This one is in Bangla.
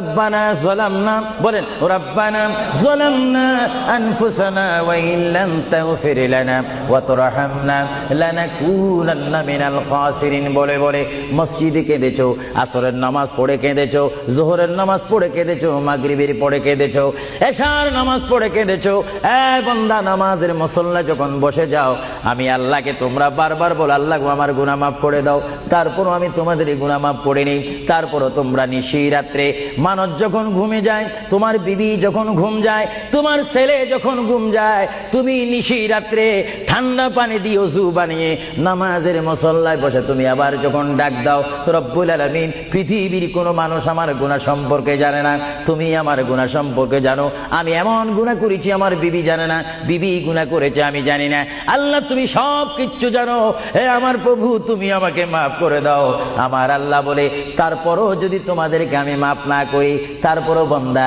ربنا ظلمنا বলেন ربنا ظلمنا أنفسنا وإن لم تغفر لنا وترحمنا لنكونن من الخاسرين বলে বলে মসজিদে কেঁদেছো, আসরের নামাজ পড়ে কেঁদেছো, যোহরের নামাজ পড়ে কেঁদেছো, মাগরিবের পড়ে কেঁদেছো, এশার নামাজ পড়ে কেঁদেছো। এ বান্দা, নামাজের মুসল্লা যখন বসে যাও, আমি আল্লাহকে তোমরা বারবার বল, আল্লাহ গো আমার গুনাহ মাফ করে দাও। তারপরও আমি তোমাদের গুনাহ মাফ করে নেই। তারপরও তোমরা নিশি রাত্রে, মানুষ যখন ঘুমে যায়, তোমার বিবি যখন ঘুম যায়, তোমার ছেলে যখন ঘুম যায়, তুমি নিশি রাত্রে ঠান্ডা পানি দিয়ে ওযু বানিয়ে নামাজের মুসল্লায় বসে তুমি আবার যখন ডাক দাও, রব্বুল আলামিন, পৃথিবীর কোনো মানুষ আমার গুনাহ সম্পর্কে জানে না, তুমি আমার গুনাহ সম্পর্কে জানো। আমি এমন গুনাহ করেছি আমার বিবি জানে না, বিবি গুনাহ করেছে আমি জানি না। আল্লাহ তুমি সব কিচ্ছু জানো। হে আমার প্রভু, তুমি আমাকে মাফ করে দাও। আমার আল্লাহ বলে, তারপরও যদি তোমাদেরকে আমি মাফ না করি, তারপরও বান্দা